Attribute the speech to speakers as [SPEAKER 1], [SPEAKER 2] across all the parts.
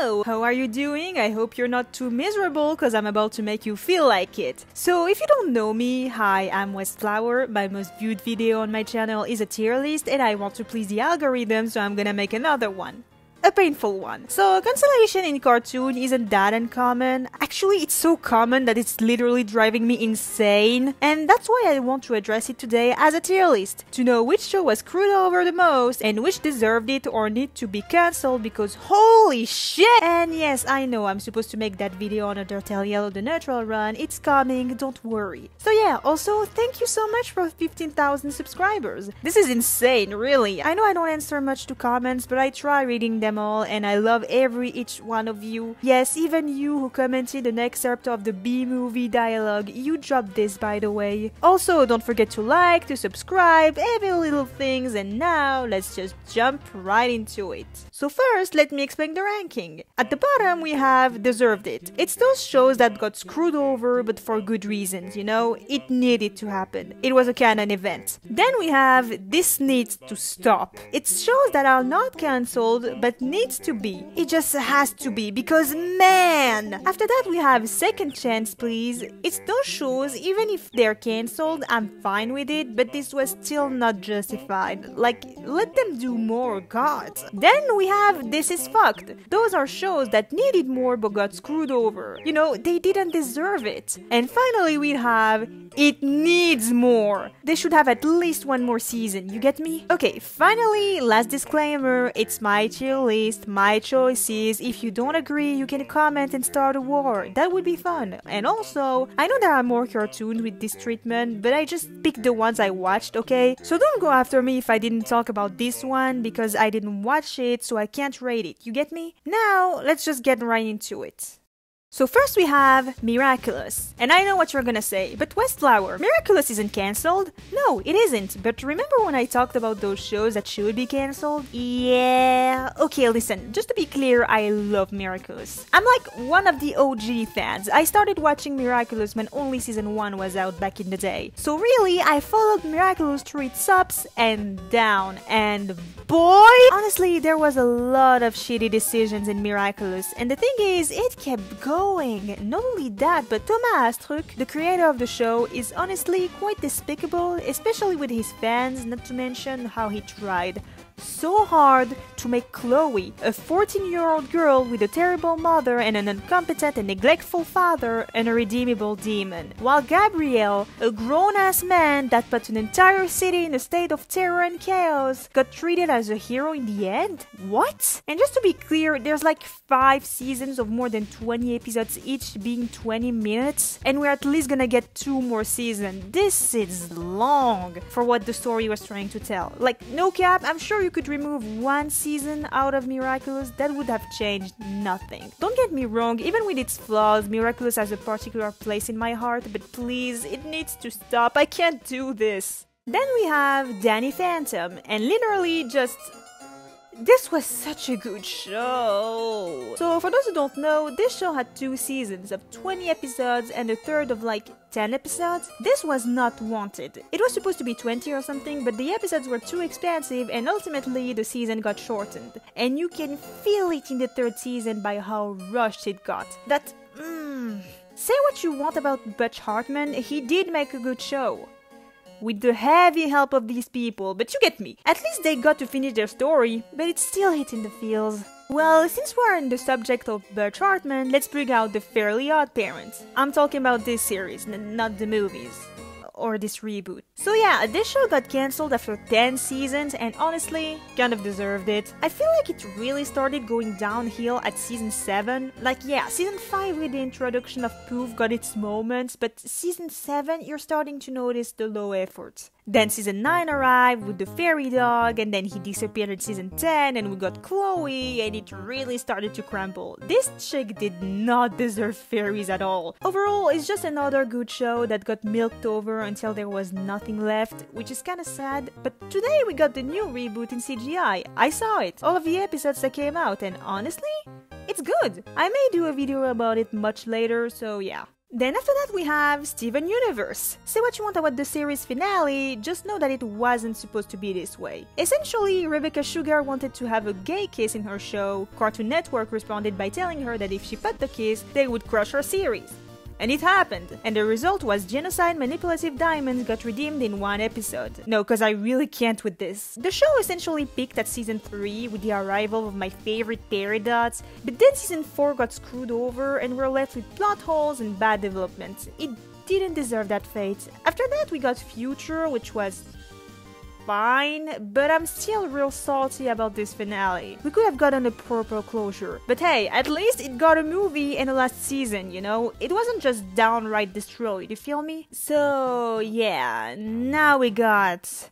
[SPEAKER 1] Hello! How are you doing? I hope you're not too miserable because I'm about to make you feel like it. So if you don't know me, hi, I'm Westflower. My most viewed video on my channel is a tier list and I want to please the algorithm, so I'm gonna make another one. A painful one. So cancellation in cartoon isn't that uncommon. Actually, it's so common that it's literally driving me insane. And that's why I want to address it today as a tier list. To know which show was screwed over the most and which deserved it or need to be cancelled because holy shit! And yes, I know I'm supposed to make that video on Undertale Yellow the Neutral Run. It's coming, don't worry. So yeah, also thank you so much for 15,000 subscribers. This is insane, really. I know I don't answer much to comments, but I try reading them all, and I love each one of you. Yes, even you who commented an excerpt of the B-movie dialogue. You dropped this, by the way. Also, don't forget to like, to subscribe, every little things, and now let's just jump right into it. So first, let me explain the ranking. At the bottom, we have Deserved It. It's those shows that got screwed over, but for good reasons, you know? It needed to happen. It was a canon event. Then we have This Needs to Stop. It's shows that are not cancelled, but needs to be. It just has to be, because man! After that we have Second Chance Please. It's those shows, even if they're cancelled, I'm fine with it, but this was still not justified. Like, let them do more, god. Then we have This Is Fucked. Those are shows that needed more but got screwed over. You know, they didn't deserve it. And finally we have It Needs More. They should have at least one more season, you get me? Okay, finally, last disclaimer, it's my tier list, my choices. If you don't agree, you can comment and start a war. That would be fun. And also, I know there are more cartoons with this treatment, but I just picked the ones I watched, okay? So don't go after me if I didn't talk about this one, because I didn't watch it, so I can't rate it, you get me? Now, let's just get right into it. So first we have Miraculous. And I know what you're gonna say, but Westflower, Miraculous isn't cancelled? No, it isn't, but remember when I talked about those shows that should be cancelled? Yeah... Okay, listen, just to be clear, I love Miraculous. I'm like one of the OG fans. I started watching Miraculous when only season 1 was out back in the day. So really, I followed Miraculous through its ups and down, and boy! Honestly, there was a lot of shitty decisions in Miraculous, and the thing is, it kept going. Not only that, but Thomas Astruc, the creator of the show, is honestly quite despicable, especially with his fans, not to mention how he tried so hard to make Chloe, a 14-year-old girl with a terrible mother and an incompetent and neglectful father, an irredeemable demon, while Gabriel, a grown-ass man that put an entire city in a state of terror and chaos, got treated as a hero in the end? What? And just to be clear, there's like 5 seasons of more than 20 episodes each being 20 minutes, and we're at least gonna get 2 more seasons. This is long for what the story was trying to tell. Like, no cap, I'm sure you could remove 1 season out of Miraculous, that would have changed nothing. Don't get me wrong, even with its flaws, Miraculous has a particular place in my heart, but please, it needs to stop, I can't do this. Then we have Danny Phantom, and literally just... this was such a good show! So for those who don't know, this show had 2 seasons of 20 episodes and a third of like 10 episodes. This was not wanted. It was supposed to be 20 or something, but the episodes were too expansive and ultimately the season got shortened. And you can feel it in the 3rd season by how rushed it got. That, Say what you want about Butch Hartman, he did make a good show. With the heavy help of these people, but you get me. At least they got to finish their story, but it's still hitting the feels. Well, since we're on the subject of Butch Hartman, let's bring out the Fairly Odd Parents. I'm talking about this series, not the movies. Or this reboot. So yeah, this show got cancelled after 10 seasons and honestly, kind of deserved it. I feel like it really started going downhill at season 7. Like yeah, season 5 with the introduction of Poof got its moments, but season 7 you're starting to notice the low effort. Then season 9 arrived with the fairy dog, and then he disappeared in season 10 and we got Chloe, and it really started to crumble. This chick did not deserve fairies at all. Overall, it's just another good show that got milked over until there was nothing left, which is kinda sad, but today we got the new reboot in CGI. I saw it, all of the episodes that came out, and honestly, it's good. I may do a video about it much later, so yeah. Then after that we have Steven Universe. Say what you want about the series finale, just know that it wasn't supposed to be this way. Essentially, Rebecca Sugar wanted to have a gay kiss in her show. Cartoon Network responded by telling her that if she put the kiss, they would crush her series. And it happened, and the result was Genocide Manipulative Diamonds got redeemed in one episode. No, cause I really can't with this. The show essentially peaked at season 3 with the arrival of my favorite Peridots, but then season 4 got screwed over and we're left with plot holes and bad development. It didn't deserve that fate. After that we got Future, which was fine, but I'm still real salty about this finale. We could have gotten a proper closure. But hey, at least it got a movie and a last season, you know? It wasn't just downright destroyed, you feel me? So yeah, now we got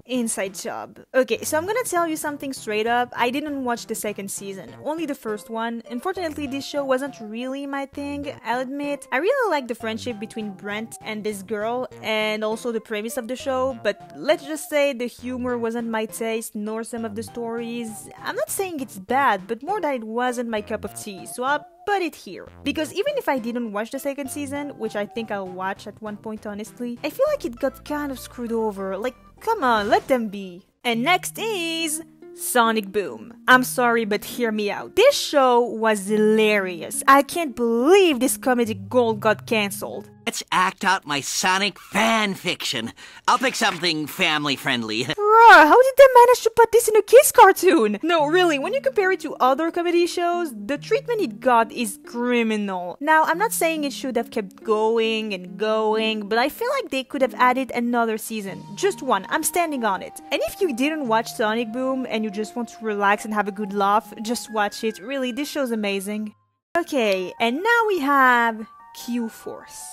[SPEAKER 1] Inside Job. Okay, so I'm gonna tell you something straight up. I didn't watch the second season, only the first one. Unfortunately, this show wasn't really my thing, I'll admit. I really like the friendship between Brent and this girl, and also the premise of the show, but let's just say the humor wasn't my taste, nor some of the stories. I'm not saying it's bad, but more that it wasn't my cup of tea, so I'll put it here. Because even if I didn't watch the second season, which I think I'll watch at one point honestly, I feel like it got kind of screwed over. Like, come on, let them be. And next is Sonic Boom. I'm sorry, but hear me out. This show was hilarious. I can't believe this comedy gold got cancelled.
[SPEAKER 2] Let's act out my Sonic fan fiction. I'll pick something family-friendly.
[SPEAKER 1] Bruh, how did they manage to put this in a kids cartoon? No, really, when you compare it to other comedy shows, the treatment it got is criminal. Now, I'm not saying it should have kept going and going, but I feel like they could have added another season. Just one, I'm standing on it. And if you didn't watch Sonic Boom and you just want to relax and have a good laugh, just watch it. Really, this show's amazing. Okay, and now we have Q-Force.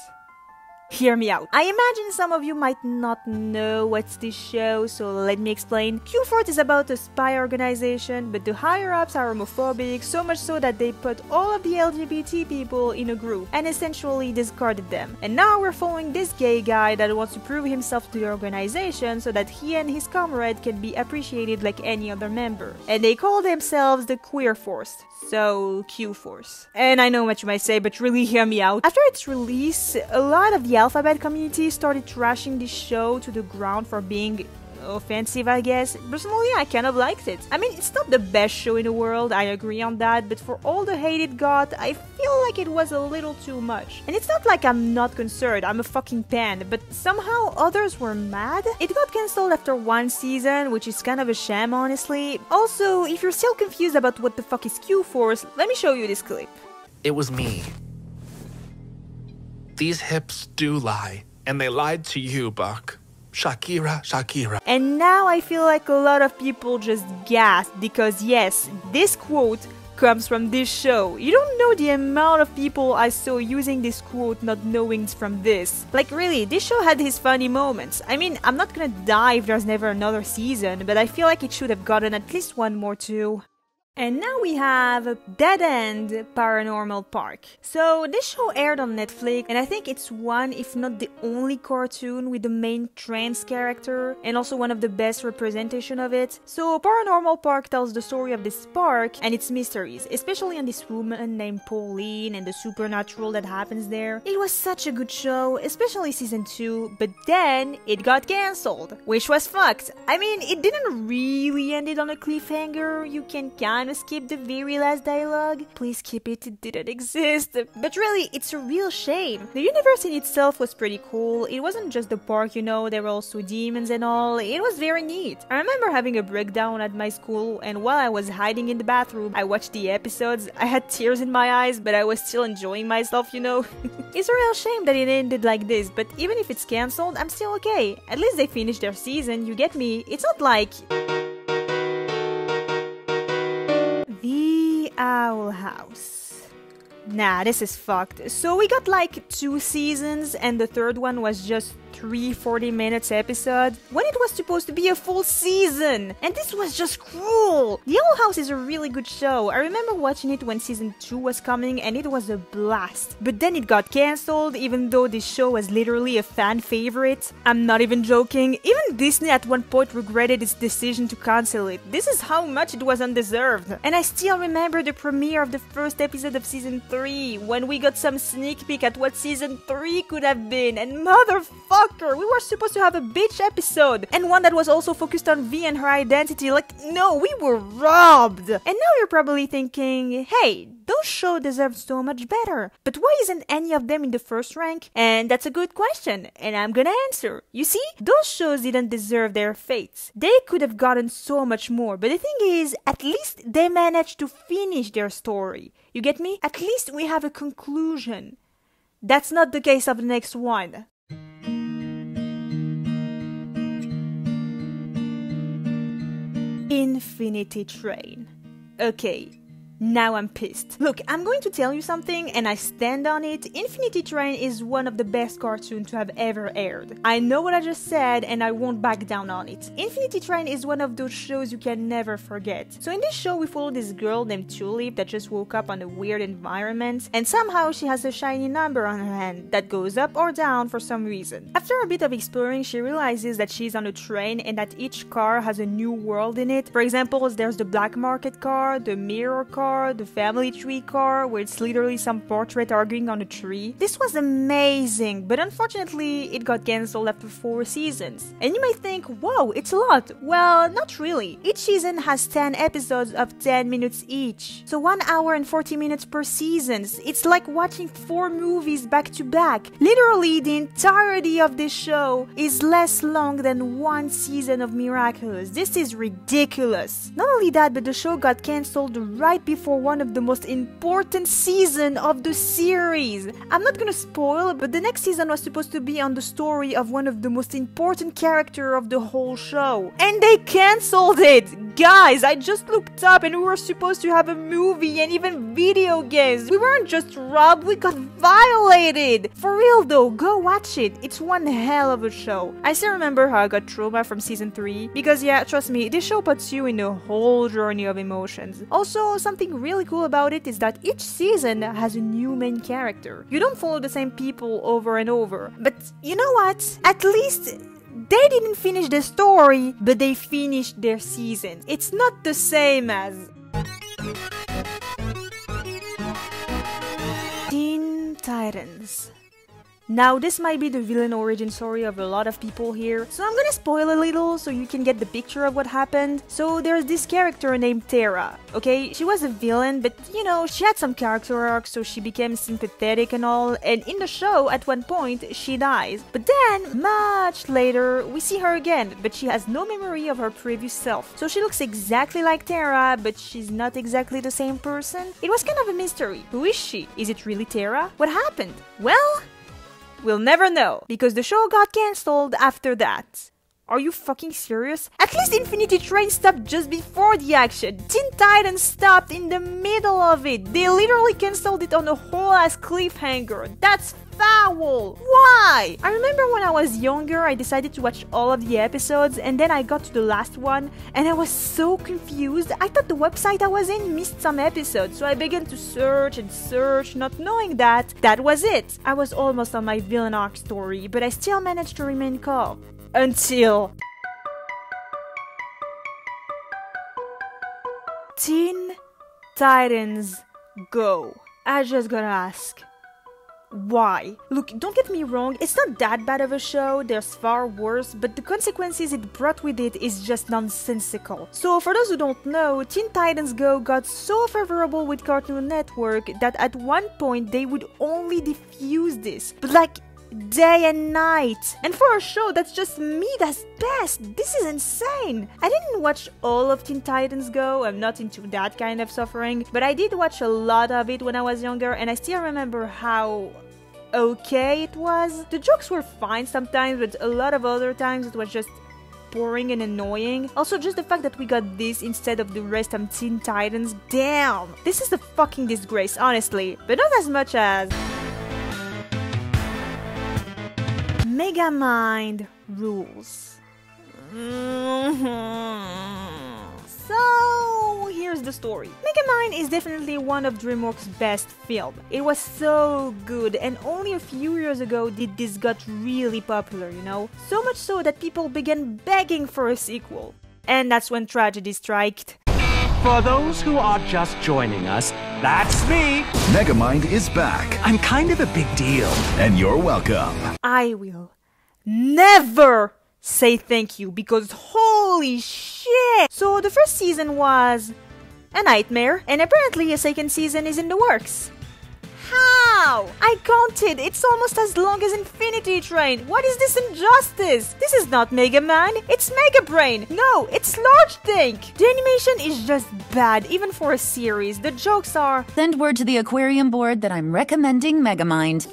[SPEAKER 1] Hear me out. I imagine some of you might not know what's this show, so let me explain. Q-Force is about a spy organization, but the higher-ups are homophobic, so much so that they put all of the LGBT people in a group, and essentially discarded them. And now we're following this gay guy that wants to prove himself to the organization so that he and his comrade can be appreciated like any other member. And they call themselves the Queer Force, so Q-Force. And I know what you might say, but really hear me out. After its release, a lot of the Alphabet community started trashing this show to the ground for being offensive, I guess. Personally, I kind of liked it. I mean, it's not the best show in the world, I agree on that, but for all the hate it got, I feel like it was a little too much. And it's not like I'm not concerned, I'm a fucking fan, but somehow others were mad. It got cancelled after one season, which is kind of a sham, honestly. Also, if you're still confused about what the fuck is Q-Force, let me show you this clip.
[SPEAKER 3] It was me. These hips do lie, and they lied to you, Buck. Shakira, Shakira.
[SPEAKER 1] And now I feel like a lot of people just gasped because yes, this quote comes from this show. You don't know the amount of people I saw using this quote not knowing it's from this. Like really, this show had his funny moments. I mean, I'm not gonna die if there's never another season, but I feel like it should have gotten at least one more too. And now we have Dead End Paranormal Park. So this show aired on Netflix, and I think it's one, if not the only cartoon with the main trans character, and also one of the best representation of it. So Paranormal Park tells the story of this park and its mysteries, especially on this woman named Pauline and the supernatural that happens there. It was such a good show, especially season 2, but then it got cancelled, which was fucked. I mean, it didn't really end it on a cliffhanger. You can kind of skip the very last dialogue. Please keep it, it didn't exist. But really, it's a real shame. The universe in itself was pretty cool. It wasn't just the park, you know, there were also demons and all. It was very neat. I remember having a breakdown at my school, and while I was hiding in the bathroom, I watched the episodes. I had tears in my eyes, but I was still enjoying myself, you know. It's a real shame that it ended like this, but even if it's cancelled, I'm still okay. At least they finished their season, you get me? It's not like The Owl House. Nah, this is fucked. So we got like 2 seasons and the third one was just 3 40-minute episodes when it was supposed to be a full season. And this was just cruel. The Owl House is a really good show. I remember watching it when season 2 was coming and it was a blast. But then it got cancelled even though this show was literally a fan favorite. I'm not even joking. Even Disney at one point regretted its decision to cancel it. This is how much it was undeserved. And I still remember the premiere of the first episode of season 3 when we got some sneak peek at what season 3 could have been. And motherfucker, we were supposed to have a bitch episode and one that was also focused on V and her identity. Like, no, we were robbed. And now you're probably thinking, hey, those shows deserve so much better. But why isn't any of them in the first rank? And that's a good question, and I'm gonna answer. You see, those shows didn't deserve their fates. They could have gotten so much more, but the thing is, at least they managed to finish their story. You get me? At least we have a conclusion. That's not the case of the next one. Infinity Train. Okay. Now I'm pissed. Look, I'm going to tell you something and I stand on it. Infinity Train is one of the best cartoons to have ever aired. I know what I just said and I won't back down on it. Infinity Train is one of those shows you can never forget. So in this show we follow this girl named Tulip that just woke up on a weird environment and somehow she has a shiny number on her hand that goes up or down for some reason. After a bit of exploring, she realizes that she's on a train and that each car has a new world in it. For example, there's the black market car, the mirror car, the family tree car, where it's literally some portrait arguing on a tree. This was amazing, but unfortunately it got cancelled after 4 seasons. And you might think, whoa, it's a lot. Well, not really. Each season has 10 episodes of 10 minutes each. So 1 hour and 40 minutes per season. It's like watching 4 movies back to back. Literally, the entirety of this show is less long than 1 season of Miraculous. This is ridiculous. Not only that, but the show got cancelled right before one of the most important seasons of the series. I'm not gonna spoil, but the next season was supposed to be on the story of one of the most important characters of the whole show. And they cancelled it! Guys, I just looked up and we were supposed to have a movie and even video games. We weren't just robbed, we got violated! For real though, go watch it. It's one hell of a show. I still remember how I got trauma from season 3 because yeah, trust me, this show puts you in a whole journey of emotions. Also, something really cool about it is that each season has a new main character. You don't follow the same people over and over. But you know what? At least they didn't finish the story, but they finished their season. It's not the same as Teen Titans. Now, this might be the villain origin story of a lot of people here, so I'm gonna spoil a little so you can get the picture of what happened. So there's this character named Tara, okay? She was a villain, but you know, she had some character arcs, so she became sympathetic and all, and in the show, at one point, she dies. But then, much later, we see her again, but she has no memory of her previous self. So she looks exactly like Tara, but she's not exactly the same person. It was kind of a mystery. Who is she? Is it really Tara? What happened? Well, we'll never know, because the show got cancelled after that. Are you fucking serious? At least Infinity Train stopped just before the action. Teen Titans stopped in the middle of it. They literally cancelled it on a whole ass cliffhanger. That's foul! Why? I remember when I was younger, I decided to watch all of the episodes and then I got to the last one and I was so confused. I thought the website I was in missed some episodes, so I began to search and search, not knowing that was it. I was almost on my villain arc story, but I still managed to remain calm. Until Teen Titans Go. I just gotta ask, why? Look, don't get me wrong, it's not that bad of a show, there's far worse, but the consequences it brought with it is just nonsensical. So for those who don't know, Teen Titans Go got so favorable with Cartoon Network that at one point they would only diffuse this, but like day and night. And for a show that's just mid as best, this is insane. I didn't watch all of Teen Titans Go, I'm not into that kind of suffering, but I did watch a lot of it when I was younger and I still remember how okay it was. The jokes were fine sometimes, but a lot of other times it was just boring and annoying. Also, just the fact that we got this instead of the rest of Teen Titans, damn! This is a fucking disgrace, honestly. But not as much as Megamind Rules. So, here's the story. Megamind is definitely one of DreamWorks' best films. It was so good, and only a few years ago did this got really popular, you know? So much so that people began begging for a sequel. And that's when tragedy struck.
[SPEAKER 4] For those who are just joining us, that's me!
[SPEAKER 5] Megamind is back.
[SPEAKER 4] I'm kind of a big deal.
[SPEAKER 5] And you're welcome.
[SPEAKER 1] I will never say thank you because holy shit! So the first season was a nightmare, and apparently a second season is in the works. How? I counted, it's almost as long as Infinity Train. What is this injustice? This is not Megamind, it's Mega Brain. No, it's Large Tank. The animation is just bad, even for a series. The jokes are...
[SPEAKER 6] Send word to the aquarium board that I'm recommending Megamind.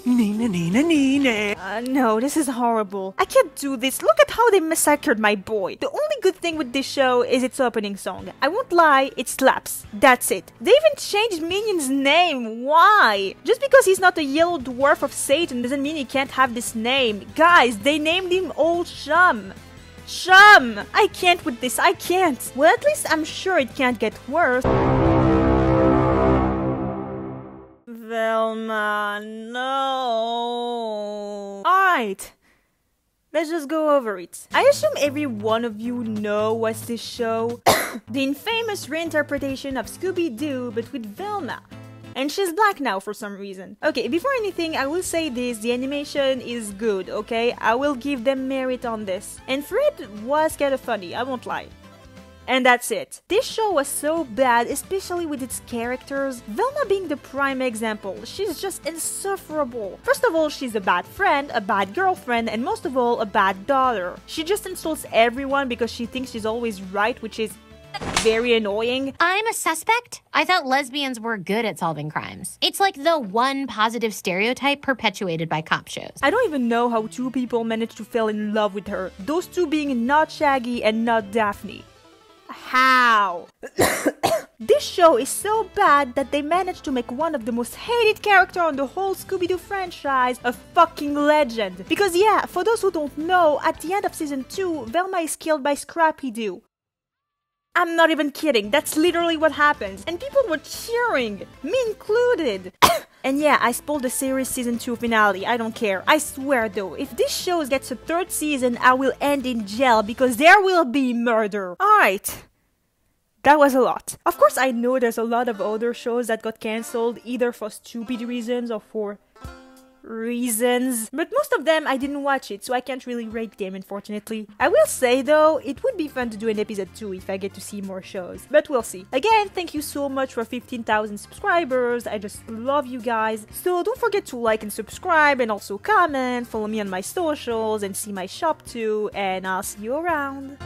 [SPEAKER 1] No, this is horrible. I can't do this. Look at how they massacred my boy. The only good thing with this show is its opening song. I won't lie, it slaps. That's it. They even changed Minion's name. Why? Just because he's not a yellow dwarf of Satan doesn't mean he can't have this name. Guys, they named him Old Chum. Chum! I can't with this, I can't. Well, at least I'm sure it can't get worse. Velma, no. Alright. Let's just go over it. I assume every one of you know what's this show. The infamous reinterpretation of Scooby-Doo, but with Velma. And she's black now for some reason. Okay, before anything, I will say this, the animation is good, okay? I will give them merit on this. And Fred was kinda funny, I won't lie. And that's it. This show was so bad, especially with its characters. Velma being the prime example, she's just insufferable. First of all, she's a bad friend, a bad girlfriend, and most of all, a bad daughter. She just insults everyone because she thinks she's always right, which is very annoying.
[SPEAKER 7] I'm a suspect? I thought lesbians were good at solving crimes. It's like the one positive stereotype perpetuated by cop shows.
[SPEAKER 1] I don't even know how two people managed to fall in love with her. Those two being not Shaggy and not Daphne. How? This show is so bad that they managed to make one of the most hated characters on the whole Scooby-Doo franchise a fucking legend. Because yeah, for those who don't know, at the end of season 2, Velma is killed by Scrappy-Doo. I'm not even kidding, that's literally what happens. And people were cheering, me included. And yeah, I spoiled the series season 2 finale, I don't care. I swear though, if this show gets a third season, I will end in jail because there will be murder. Alright. That was a lot. Of course, I know there's a lot of other shows that got cancelled, either for stupid reasons or for reasons, but most of them I didn't watch it, so I can't really rate them, unfortunately. I will say though, it would be fun to do an episode 2 if I get to see more shows, but we'll see. Again, thank you so much for 15,000 subscribers, I just love you guys, so don't forget to like and subscribe and also comment, follow me on my socials and see my shop too, and I'll see you around.